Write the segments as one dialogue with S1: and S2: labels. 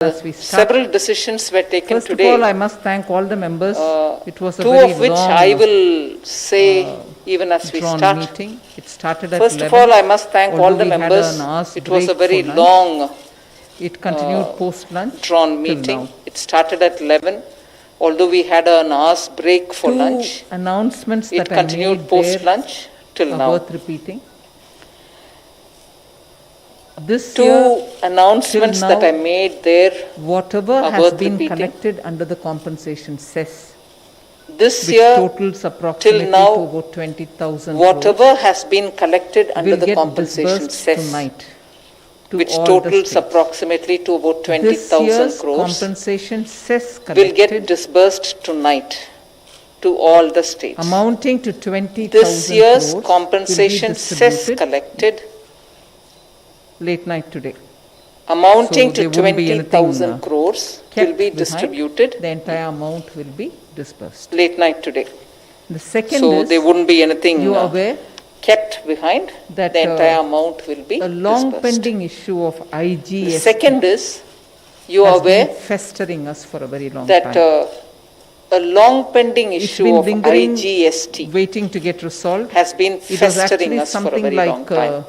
S1: as we start.
S2: Several decisions were taken
S1: First
S2: today.
S1: of all, I must thank all the members. It was a
S2: Two
S1: very
S2: of which
S1: long,
S2: I will say even as we
S1: drawn
S2: start.
S1: meeting. It started at
S2: First
S1: 11.
S2: of all, I must thank all
S1: Although
S2: the
S1: we had
S2: members.
S1: an hour's
S2: It was a
S1: break
S2: very
S1: for lunch.
S2: long
S1: It continued post-lunch
S2: drawn
S1: till
S2: meeting.
S1: now.
S2: It started at 11. Although we had an hour's break for
S1: Two
S2: lunch,
S1: announcements
S2: it
S1: that I
S2: continued
S1: made there
S2: post-lunch till
S1: are
S2: now.
S1: worth repeating. This
S2: Two
S1: year,
S2: announcements
S1: till
S2: that
S1: now,
S2: I made there
S1: whatever
S2: are
S1: has
S2: worth
S1: been
S2: repeating.
S1: collected under the compensation cess,
S2: this
S1: which
S2: year,
S1: totals approximately
S2: now,
S1: to about 20,000
S2: whatever has been collected under
S1: will
S2: the
S1: get
S2: compensation
S1: disbursed
S2: cess,
S1: tonight to
S2: which
S1: all the
S2: totals
S1: states.
S2: approximately to about
S1: This
S2: 20,000
S1: year's
S2: crores,
S1: compensation cess
S2: will get
S1: collected
S2: disbursed tonight to all the states.
S1: amounting to 20,000
S2: This year's
S1: crores
S2: compensation
S1: will be
S2: cess
S1: distributed
S2: collected
S1: late night today.
S2: amounting
S1: So
S2: to
S1: there won't be anything,
S2: 20,000 crores will
S1: kept
S2: be
S1: behind.
S2: distributed
S1: The entire amount will be disbursed.
S2: late night today.
S1: The second
S2: So
S1: is,
S2: there wouldn't be anything
S1: you are aware
S2: kept behind.
S1: that,
S2: The entire amount will be
S1: a long
S2: disbursed.
S1: pending issue of
S2: The
S1: IGST
S2: second is, you are
S1: has been
S2: aware
S1: festering us for a very long
S2: that
S1: time.
S2: a long pending
S1: It's
S2: issue
S1: been
S2: of
S1: lingering,
S2: IGST
S1: waiting to get resolved.
S2: has been
S1: It was
S2: festering
S1: actually
S2: us for a
S1: something
S2: very long
S1: like
S2: time.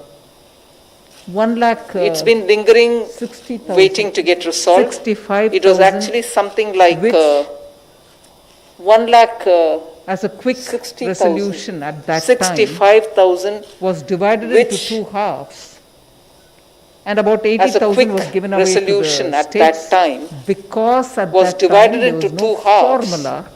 S1: 1 lakh
S2: It's been lingering,
S1: 60,000,
S2: waiting to get resolved.
S1: 65,000
S2: It was actually something like
S1: which
S2: 1 lakh
S1: as a quick
S2: 60,000.
S1: resolution at that time
S2: 65,000
S1: was divided
S2: which,
S1: into two halves, and about
S2: as a
S1: 80,000
S2: quick
S1: was given away to the
S2: resolution at
S1: states
S2: that time,
S1: because at
S2: was
S1: that
S2: divided
S1: time there
S2: into
S1: was
S2: two
S1: no
S2: halves,
S1: formula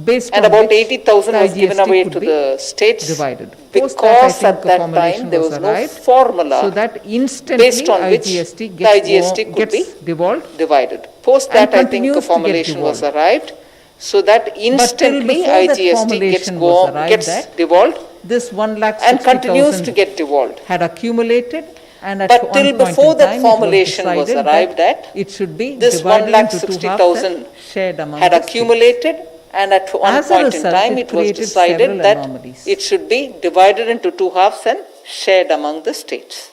S1: based
S2: and
S1: on
S2: about
S1: which
S2: 80,000
S1: the
S2: was given
S1: IGST
S2: away
S1: could
S2: to
S1: be
S2: the states
S1: divided.
S2: because
S1: Post that, I
S2: at
S1: think, a
S2: that
S1: formulation
S2: time there was no
S1: arrived,
S2: formula
S1: so that instantly
S2: based on which
S1: IGST
S2: the
S1: gets,
S2: IGST could
S1: gets
S2: be
S1: devolved.
S2: divided. Post
S1: And
S2: that, I think
S1: continues
S2: a
S1: to get
S2: formulation was
S1: devolved.
S2: arrived, so that instantly
S1: before that
S2: IGST gets,
S1: formulation was arrived
S2: gets
S1: at,
S2: devolved
S1: This 1 lakh
S2: and continues
S1: 60,000
S2: to get devolved.
S1: had accumulated, and at
S2: But
S1: one
S2: till
S1: point
S2: before
S1: in
S2: that
S1: time,
S2: formulation
S1: it was
S2: was
S1: decided
S2: arrived
S1: that
S2: at,
S1: it should be
S2: this
S1: divided into two halves
S2: 1,60,000
S1: and shared among
S2: had
S1: the states.
S2: accumulated, and at one
S1: As a
S2: point in
S1: result,
S2: time
S1: it
S2: it was
S1: created
S2: decided
S1: several
S2: that
S1: anomalies.
S2: it should be divided into two halves and shared among the states.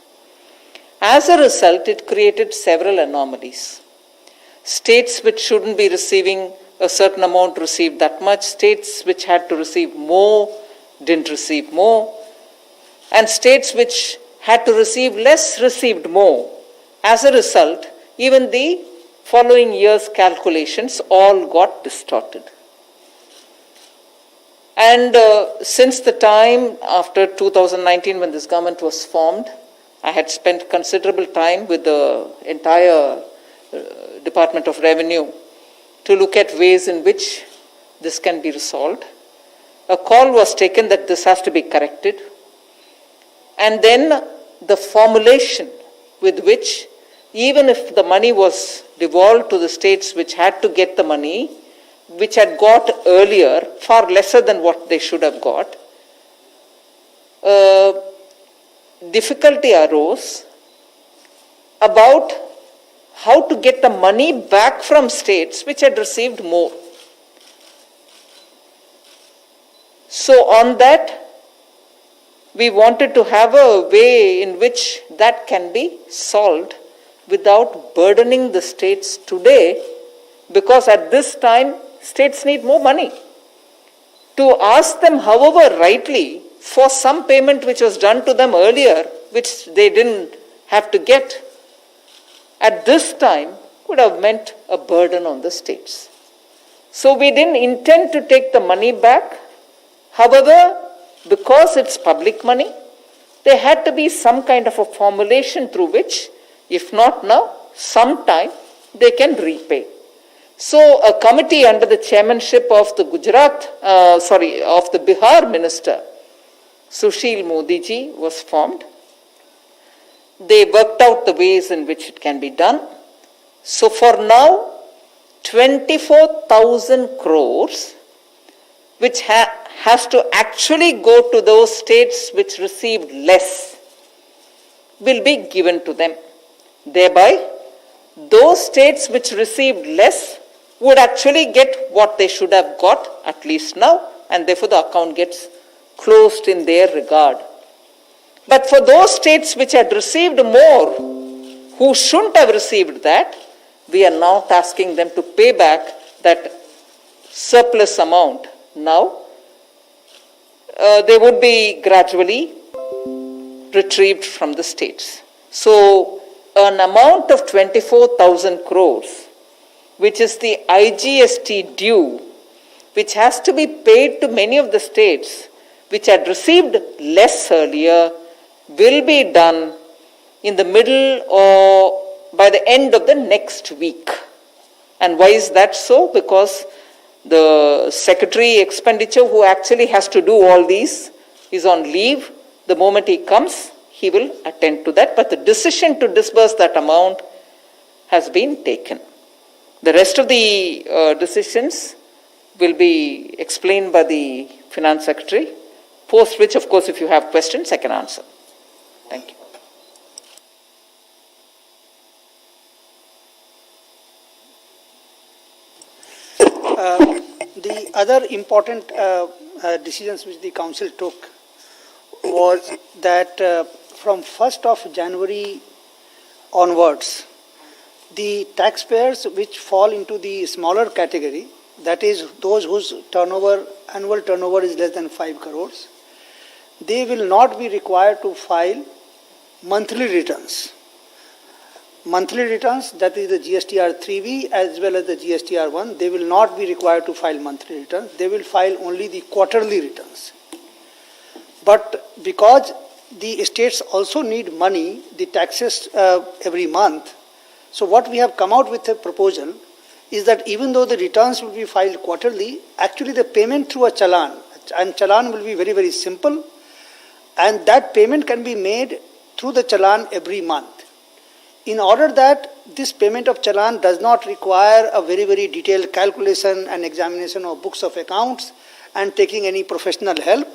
S2: As a result, it created several anomalies. States which shouldn't be receiving a certain amount received that much, states which had to receive more didn't receive more, and states which had to receive less received more. As a result, even the following year's calculations all got distorted. And since the time after 2019 when this government was formed, I had spent considerable time with the entire Department of Revenue to look at ways in which this can be resolved. A call was taken that this has to be corrected. And then the formulation with which, even if the money was devolved to the states which had to get the money, which had got earlier, far lesser than what they should have got, difficulty arose about how to get the money back from states which had received more. So on that, we wanted to have a way in which that can be solved without burdening the states today, because at this time, states need more money. To ask them, however, rightly, for some payment which was done to them earlier, which they didn't have to get, at this time would have meant a burden on the states. So we didn't intend to take the money back. However, because it's public money, there had to be some kind of a formulation through which, if not now, sometime they can repay. So a committee under the chairmanship of the of the Bihar minister, Sushil Modi ji, was formed. They worked out the ways in which it can be done. So for now, 24,000 crores, which has to actually go to those states which received less, will be given to them. Thereby, those states which received less would actually get what they should have got, at least now, and therefore the account gets closed in their regard. But for those states which had received more, who shouldn't have received that, we are now tasking them to pay back that surplus amount. Now, they would be gradually retrieved from the states. So, an amount of 24,000 crores, which is the IGST due, which has to be paid to many of the states which had received less earlier, will be done in the middle or by the end of the next week. And why is that so? Because the secretary expenditure who actually has to do all these is on leave. The moment he comes, he will attend to that. But the decision to disburse that amount has been taken. The rest of the decisions will be explained by the Finance Secretary, post which, of course, if you have questions, I can answer. Thank you.
S3: The other important decisions which the Council took was that from 1st of January onwards, the taxpayers which fall into the smaller category, that is those whose annual turnover is less than 5 crores, they will not be required to file monthly returns. Monthly returns, that is the GSTR 3B as well as the GSTR 1, they will not be required to file monthly returns. They will file only the quarterly returns. But because the states also need money, the taxes every month, so what we have come out with a proposal is that even though the returns will be filed quarterly, actually the payment through a challan, and challan will be very, very simple, and that payment can be made through the challan every month. In order that this payment of challan does not require a very, very detailed calculation and examination of books of accounts and taking any professional help,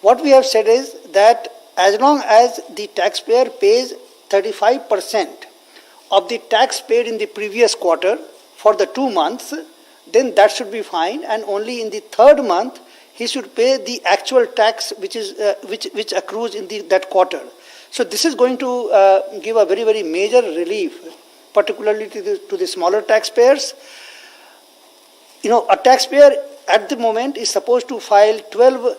S3: what we have said is that as long as the taxpayer pays 35% of the tax paid in the previous quarter for the 2 months, then that should be fine, and only in the third month he should pay the actual tax which accrues in that quarter. So this is going to give a very, very major relief, particularly to the smaller taxpayers. You know, a taxpayer at the moment is supposed to file 12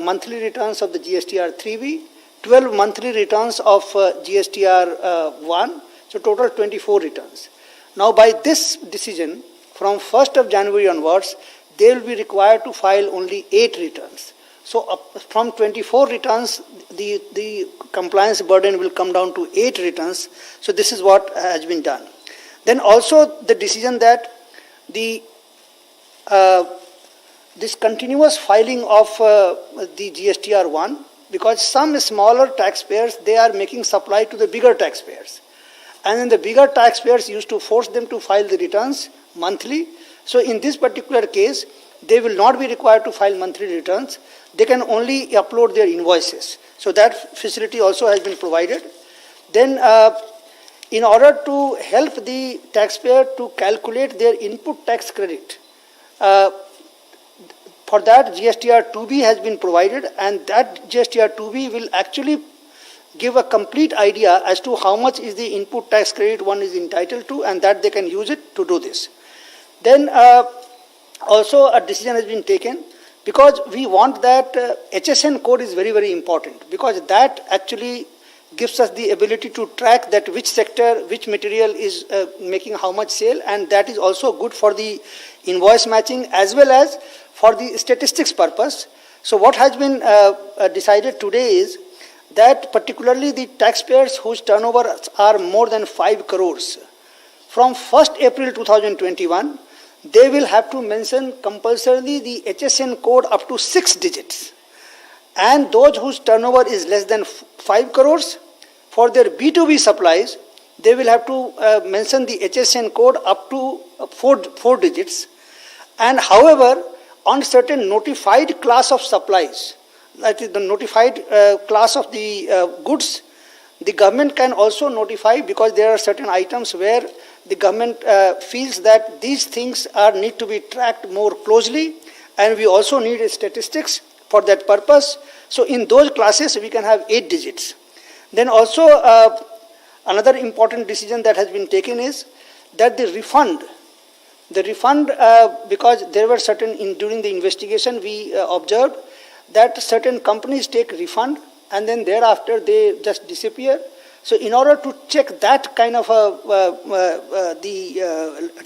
S3: monthly returns of the GSTR 3B, 12 monthly returns of GSTR 1, so total 24 returns. Now by this decision, from 1st of January onwards, they will be required to file only 8 returns. So from 24 returns, the compliance burden will come down to 8 returns. So this is what has been done. Then also the decision that this continuous filing of the GSTR 1, because some smaller taxpayers, they are making supply to the bigger taxpayers. And then the bigger taxpayers used to force them to file the returns monthly. So in this particular case, they will not be required to file monthly returns. They can only upload their invoices. So that facility also has been provided. Then in order to help the taxpayer to calculate their input tax credit, for that GSTR 2B has been provided, and that GSTR 2B will actually give a complete idea as to how much is the input tax credit one is entitled to, and that they can use it to do this. Then also a decision has been taken, because we want that HSN code is very, very important, because that actually gives us the ability to track that which sector, which material is making how much sale, and that is also good for the invoice matching as well as for the statistics purpose. So what has been decided today is that particularly the taxpayers whose turnovers are more than 5 crores, from 1st April 2021, they will have to mention compulsorily the HSN code up to 6 digits. And those whose turnover is less than 5 crores, for their B2B supplies, they will have to mention the HSN code up to 4 digits. And however, on certain notified class of supplies, that is the notified class of the goods, the government can also notify, because there are certain items where the government feels that these things need to be tracked more closely, and we also need statistics for that purpose. So in those classes, we can have 8 digits. Then also another important decision that has been taken is that the refund, because there were during the investigation we observed that certain companies take refund and then thereafter they just disappear. So in order to check that kind of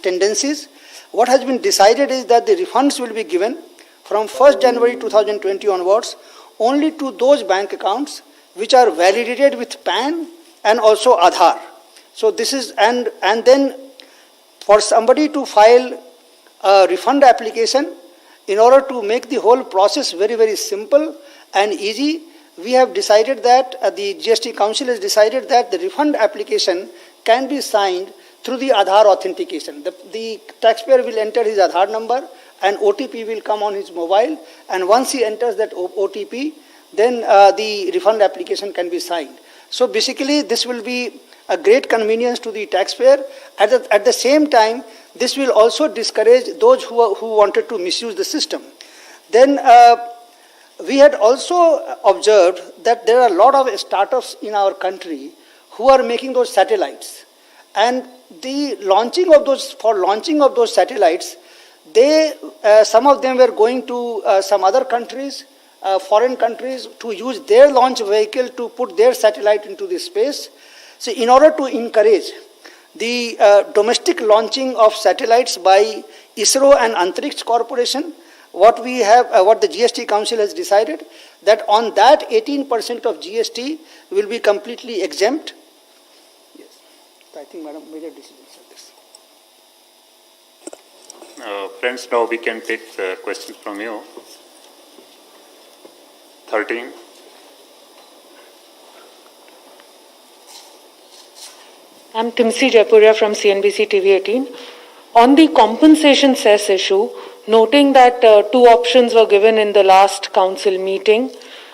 S3: tendencies, what has been decided is that the refunds will be given from 1st January 2020 onwards only to those bank accounts which are validated with PAN and also Aadhaar. So this is, and then for somebody to file a refund application, in order to make the whole process very, very simple and easy, we have decided that, the GST Council has decided that the refund application can be signed through the Aadhaar authentication. The taxpayer will enter his Aadhaar number and OTP will come on his mobile, and once he enters that OTP, then the refund application can be signed. So basically this will be a great convenience to the taxpayer. At the same time, this will also discourage those who wanted to misuse the system. Then we had also observed that there are a lot of startups in our country who are making those satellites. And the launching of those satellites, some of them were going to some other countries, foreign countries, to use their launch vehicle to put their satellite into the space. So in order to encourage the domestic launching of satellites by ISRO and Antariksh Corporation, what the GST Council has decided, that on that 18% of GST will be completely exempt. Yes, I think, Madam, major decisions are this.
S4: Friends, now we can take questions from you. 13.
S5: I'm Timsi Jaipuria from CNBC TV 18. On the compensation cess issue, noting that two options were given in the last council meeting,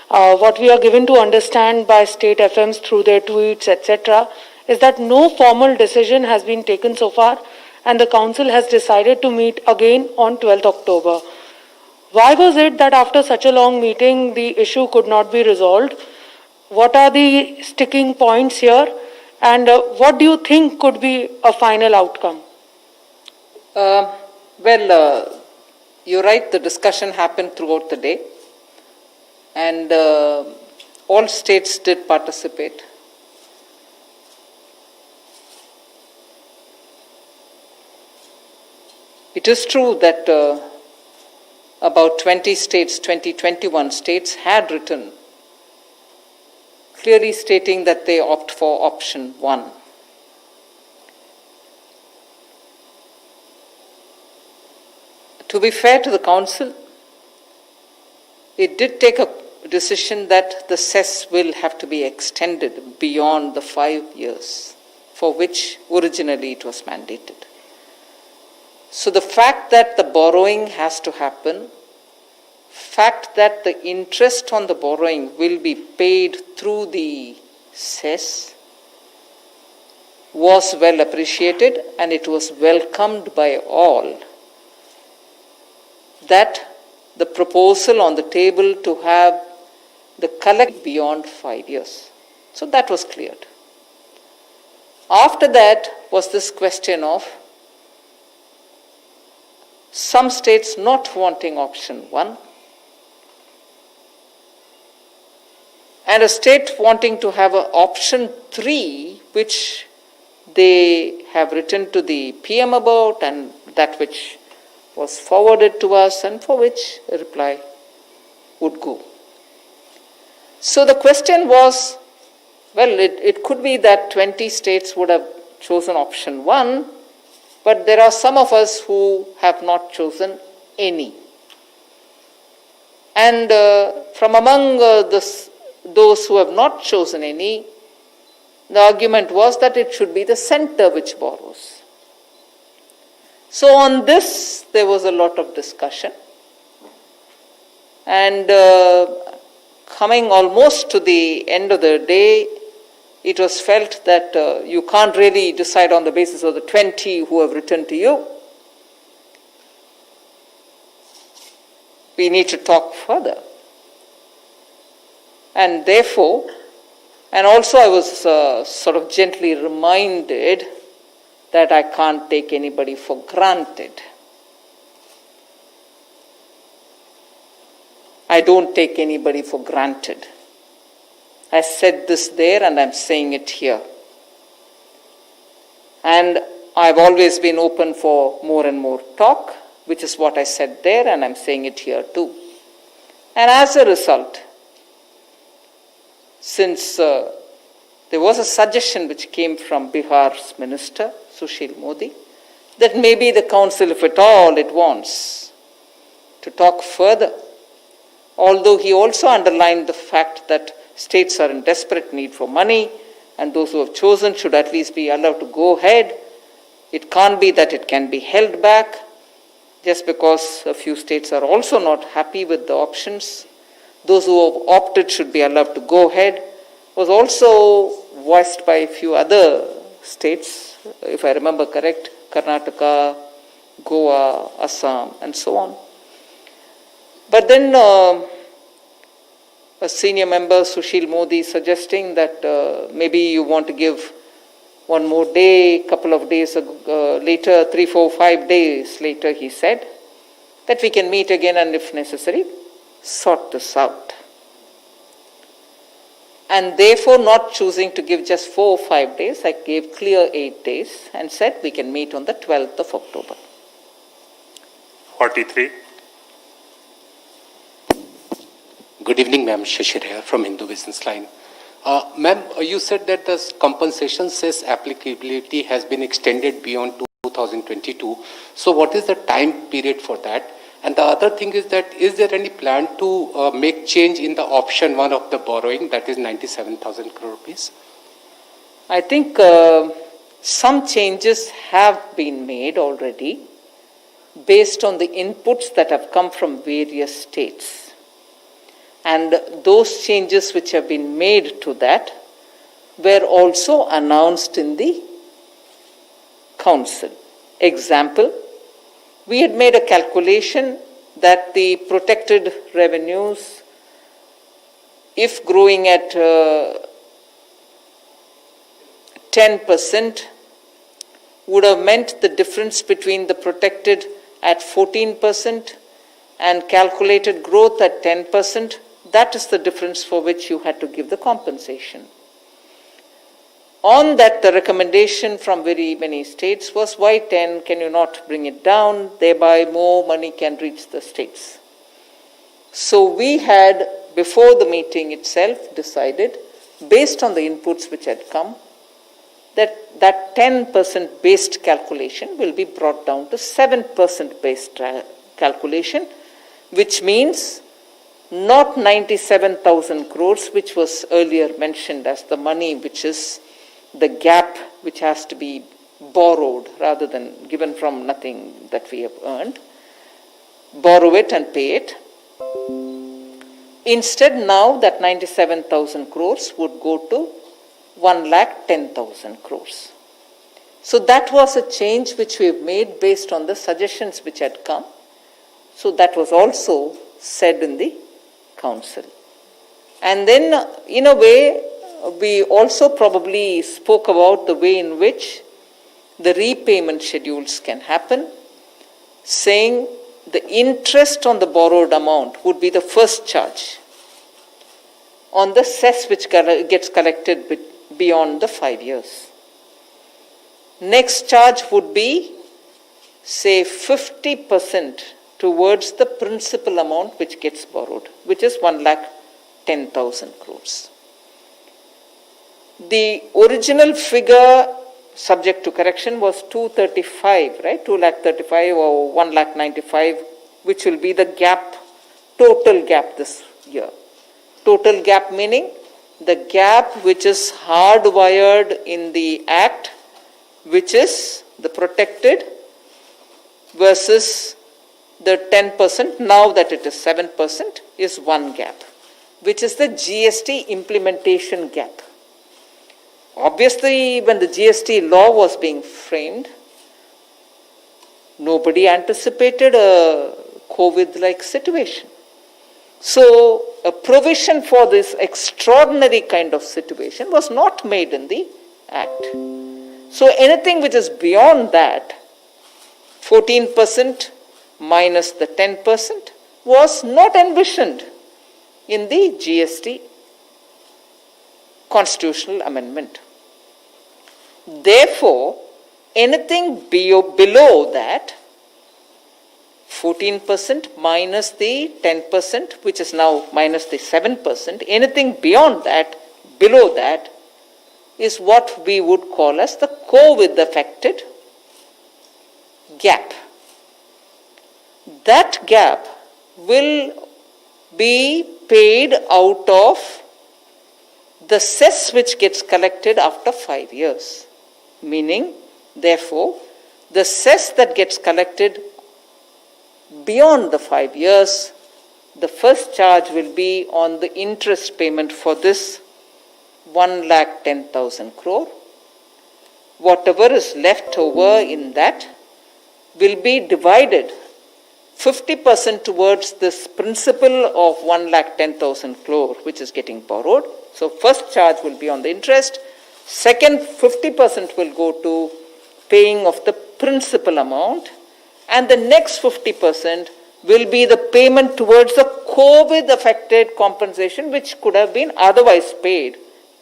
S5: what we are given to understand by state FMs through their tweets, etc., is that no formal decision has been taken so far, and the council has decided to meet again on 12th October. Why was it that after such a long meeting, the issue could not be resolved? What are the sticking points here? And what do you think could be a final outcome?
S2: You're right, the discussion happened throughout the day. And all states did participate. It is true that about 21 states had written clearly stating that they opt for option 1. To be fair to the council, it did take a decision that the cess will have to be extended beyond the 5 years for which originally it was mandated. So the fact that the borrowing has to happen, fact that the interest on the borrowing will be paid through the cess was well appreciated, and it was welcomed by all. That the proposal on the table to have the collect beyond 5 years. So that was cleared. After that was this question of some states not wanting option 1 and a state wanting to have an option 3, which they have written to the PM about, and that which was forwarded to us and for which a reply would go. So the question was, well, it could be that 20 states would have chosen option 1, but there are some of us who have not chosen any. And from among those who have not chosen any, the argument was that it should be the center which borrows. So on this, there was a lot of discussion. And coming almost to the end of the day, it was felt that you can't really decide on the basis of the 20 who have written to you. We need to talk further. And therefore, and also I was sort of gently reminded that I can't take anybody for granted. I don't take anybody for granted. I said this there and I'm saying it here. And I've always been open for more and more talk, which is what I said there, and I'm saying it here too. And as a result, since there was a suggestion which came from Bihar's minister, Sushil Modi, that maybe the council, if at all it wants to talk further, although he also underlined the fact that states are in desperate need for money and those who have chosen should at least be allowed to go ahead. It can't be that it can be held back just because a few states are also not happy with the options. Those who have opted should be allowed to go ahead. Was also voiced by a few other states, if I remember correct, Karnataka, Goa, Assam, and so on. But then a senior member, Sushil Modi, suggesting that maybe you want to give one more day, couple of days later, 3, 4, 5 days later, he said, that we can meet again and if necessary, sort this out. And therefore, not choosing to give just 4 or 5 days, I gave clear 8 days and said we can meet on the 12th of October.
S4: 43.
S6: Good evening, ma'am. Shishir here from Hindu Business Line. Ma'am, you said that the compensation cess applicability has been extended beyond 2022. So what is the time period for that? And the other thing is that, is there any plan to make change in the option 1 of the borrowing, that is 97,000 crore rupees?
S2: I think some changes have been made already based on the inputs that have come from various states. And those changes which have been made to that were also announced in the council. Example, we had made a calculation that the protected revenues, if growing at 10%, would have meant the difference between the protected at 14% and calculated growth at 10%. That is the difference for which you had to give the compensation. On that, the recommendation from very many states was, why 10? Can you not bring it down? Thereby more money can reach the states. So we had, before the meeting itself, decided, based on the inputs which had come, that 10% based calculation will be brought down to 7% based calculation, which means not 97,000 crores, which was earlier mentioned as the money which is the gap which has to be borrowed rather than given from nothing that we have earned. Borrow it and pay it. Instead, now that 97,000 crores would go to 1,10,000 crores. So that was a change which we have made based on the suggestions which had come. So that was also said in the council. And then, in a way, we also probably spoke about the way in which the repayment schedules can happen, saying the interest on the borrowed amount would be the first charge on the cess which gets collected beyond the 5 years. Next charge would be, say, 50% towards the principal amount which gets borrowed, which is 1,10,000 crores. The original figure, subject to correction, was 235, right? 2,35,000 or 1,95,000, which will be the gap, total gap this year. Total gap meaning the gap which is hardwired in the Act, which is the protected versus the 10%, now that it is 7%, is one gap, which is the GST implementation gap. Obviously, when the GST law was being framed, nobody anticipated a COVID-like situation. So, a provision for this extraordinary kind of situation was not made in the Act. So anything which is beyond that, 14% minus the 10%, was not envisioned in the GST constitutional amendment. Therefore, anything below that, 14% minus the 10%, which is now minus the 7%, anything beyond that, below that, is what we would call as the COVID affected gap. That gap will be paid out of the cess which gets collected after 5 years. Meaning, therefore, the cess that gets collected beyond the 5 years, the first charge will be on the interest payment for this 1,10,000 crore. Whatever is left over in that will be divided 50% towards this principal of 1,10,000 crore which is getting borrowed. So first charge will be on the interest. Second, 50% will go to paying of the principal amount. And the next 50% will be the payment towards the COVID affected compensation which could have been otherwise paid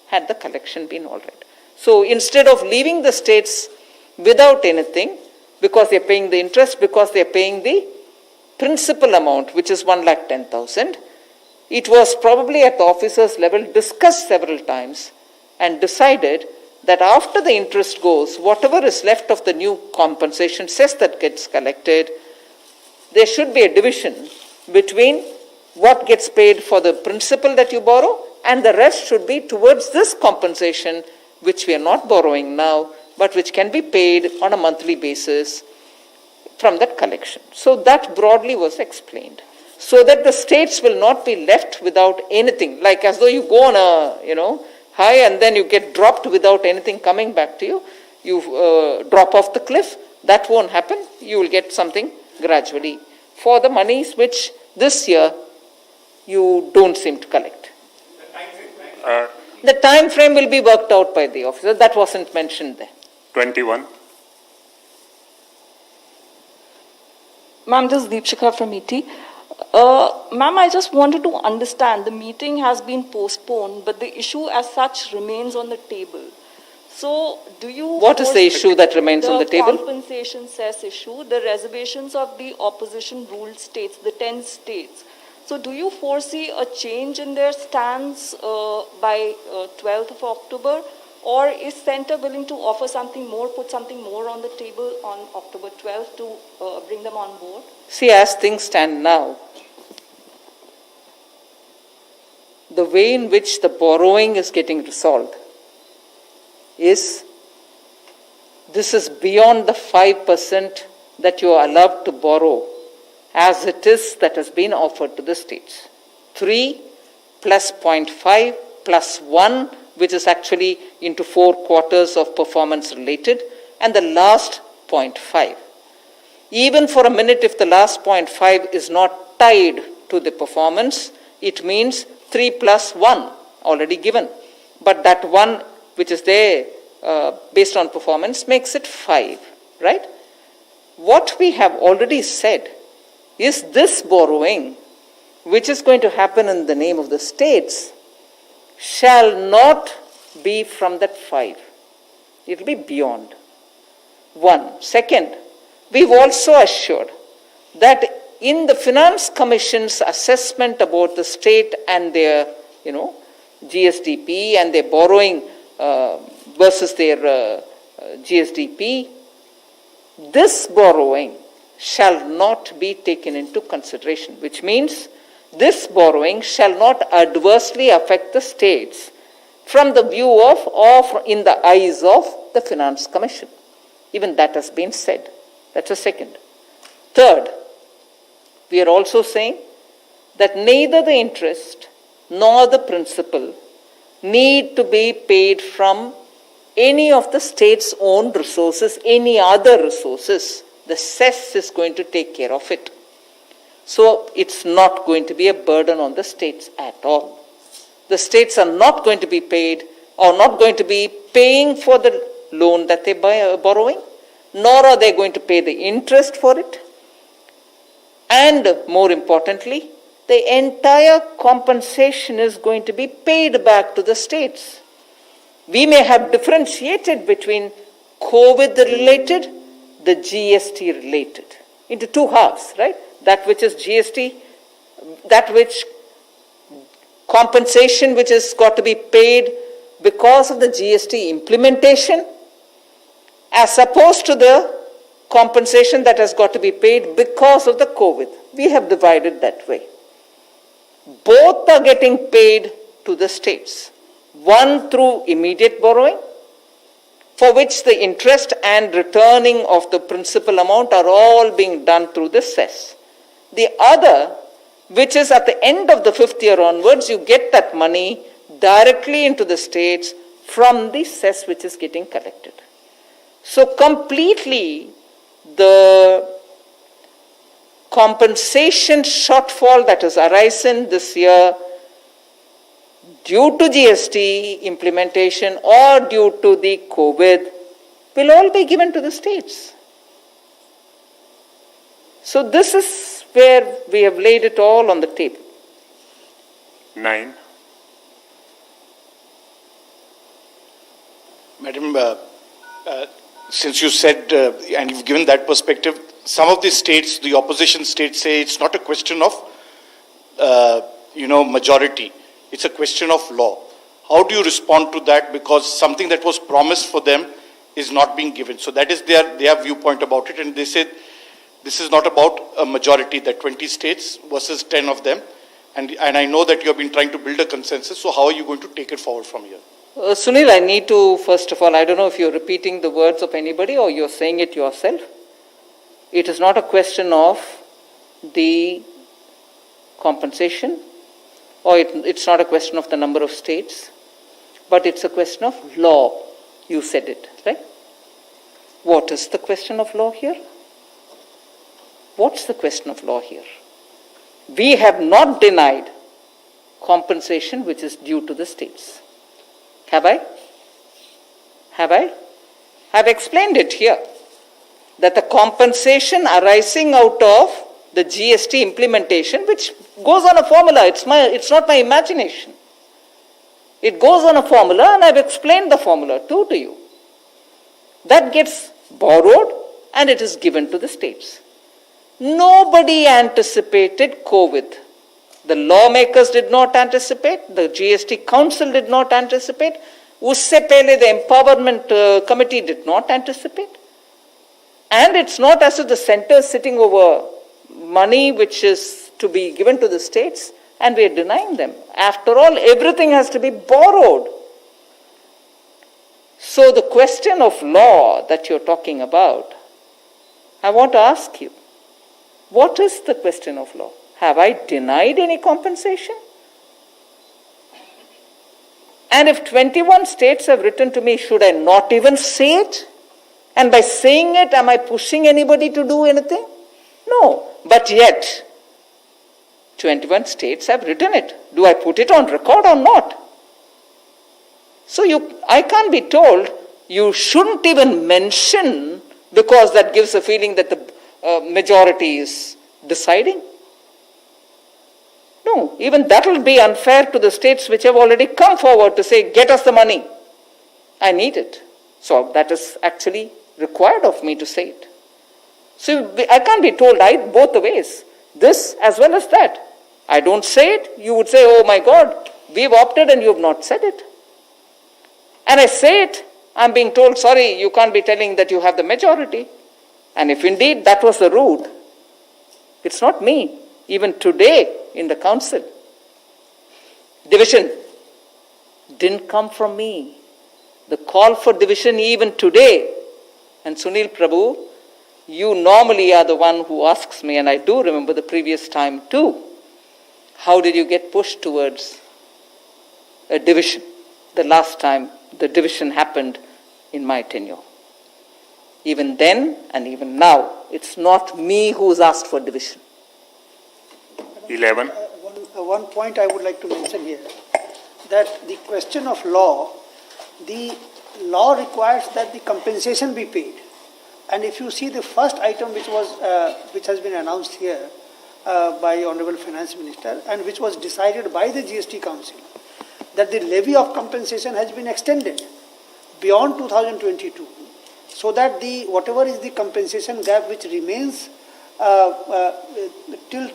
S2: had the collection been all right. So instead of leaving the states without anything, because they are paying the interest, because they are paying the principal amount, which is 1,10,000, it was probably at the officers level discussed several times and decided that after the interest goes, whatever is left of the new compensation cess that gets collected, there should be a division between what gets paid for the principal that you borrow and the rest should be towards this compensation which we are not borrowing now but which can be paid on a monthly basis from that collection. So that broadly was explained. So that the states will not be left without anything, like as though you go on a, high and then you get dropped without anything coming back to you. You drop off the cliff. That won't happen. You will get something gradually for the monies which this year you don't seem to collect. The time frame will be worked out by the officer. That wasn't mentioned there.
S4: 21.
S7: Ma'am, this is Deepshikha from ET. Ma'am, I just wanted to understand, the meeting has been postponed, but the issue as such remains on the table. So, do you...
S2: What is the issue that remains on the table?
S7: The compensation cess issue, the reservations of the opposition ruled states, the 10 states. So, do you foresee a change in their stance by 12th of October? Or is Centre willing to offer something more, put something more on the table on October 12th to bring them on board?
S2: See, as things stand now, the way in which the borrowing is getting resolved is, this is beyond the 5% that you are allowed to borrow as it is that has been offered to the states. 3 plus 0.5 plus 1, which is actually into 4 quarters of performance related, and the last 0.5. Even for a minute, if the last 0.5 is not tied to the performance, it means 3 plus 1 already given. But that 1 which is there based on performance makes it 5, right? What we have already said is this borrowing, which is going to happen in the name of the states, shall not be from that 5. It will be beyond. 1. Second, we've also assured that in the Finance Commission's assessment about the state and their, GSDP and their borrowing versus their GSDP, this borrowing shall not be taken into consideration, which means this borrowing shall not adversely affect the states from the view of or in the eyes of the Finance Commission. Even that has been said. That's a second. Third, we are also saying that neither the interest nor the principal need to be paid from any of the state's own resources, any other resources. The cess is going to take care of it. So it's not going to be a burden on the states at all. The states are not going to be paid or not going to be paying for the loan that they are borrowing, nor are they going to pay the interest for it. And more importantly, the entire compensation is going to be paid back to the states. We may have differentiated between COVID-related, the GST-related, into two halves, right? That which is GST, that which compensation which has got to be paid because of the GST implementation, as opposed to the compensation that has got to be paid because of the COVID. We have divided that way. Both are getting paid to the states. One through immediate borrowing, for which the interest and returning of the principal amount are all being done through the cess. The other, which is at the end of the 5th year onwards, you get that money directly into the states from the cess which is getting collected. So completely the compensation shortfall that has arisen this year due to GST implementation or due to the COVID will all be given to the states. So this is where we have laid it all on the table.
S4: 9.
S8: Madam, since you said, and you've given that perspective, some of the states, the opposition states say it's not a question of, majority. It's a question of law. How do you respond to that? Because something that was promised for them is not being given. So that is their viewpoint about it. And they said this is not about a majority, that 20 states versus 10 of them. And I know that you have been trying to build a consensus. So how are you going to take it forward from here?
S2: Sunil, I need to, first of all, I don't know if you're repeating the words of anybody or you're saying it yourself. It is not a question of the compensation, or it's not a question of the number of states, but it's a question of law. You said it, right? What is the question of law here? What's the question of law here? We have not denied compensation which is due to the states. Have I? Have I? I've explained it here, that the compensation arising out of the GST implementation, which goes on a formula, it's not my imagination. It goes on a formula, and I've explained the formula too to you. That gets borrowed and it is given to the states. Nobody anticipated COVID. The lawmakers did not anticipate, the GST Council did not anticipate, usse pehle the Empowerment Committee did not anticipate. And it's not as if the center is sitting over money which is to be given to the states and we are denying them. After all, everything has to be borrowed. So the question of law that you're talking about, I want to ask you, what is the question of law? Have I denied any compensation? And if 21 states have written to me, should I not even say it? And by saying it, am I pushing anybody to do anything? No. But yet, 21 states have written it. Do I put it on record or not? So I can't be told you shouldn't even mention, because that gives a feeling that the majority is deciding. No, even that will be unfair to the states which have already come forward to say, get us the money. I need it. So that is actually required of me to say it. So I can't be told both the ways, this as well as that. I don't say it, you would say, oh my God, we've opted and you have not said it. And I say it, I'm being told, sorry, you can't be telling that you have the majority. And if indeed that was the route, it's not me. Even today in the council, division didn't come from me. The call for division even today, and Sunil Prabhu, you normally are the one who asks me, and I do remember the previous time too, how did you get pushed towards a division? The last time the division happened in my tenure. Even then and even now, it's not me who's asked for division.
S4: 11.
S3: One point I would like to mention here, that the question of law, the law requires that the compensation be paid. And if you see the first item which has been announced here by Honorable Finance Minister and which was decided by the GST Council, that the levy of compensation has been extended beyond 2022, so that the whatever is the compensation gap which remains till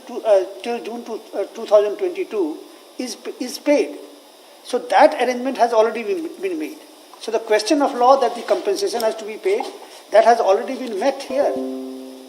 S3: June 2022 is paid. So that arrangement has already been made. So the question of law that the compensation has to be paid, that has already been met here.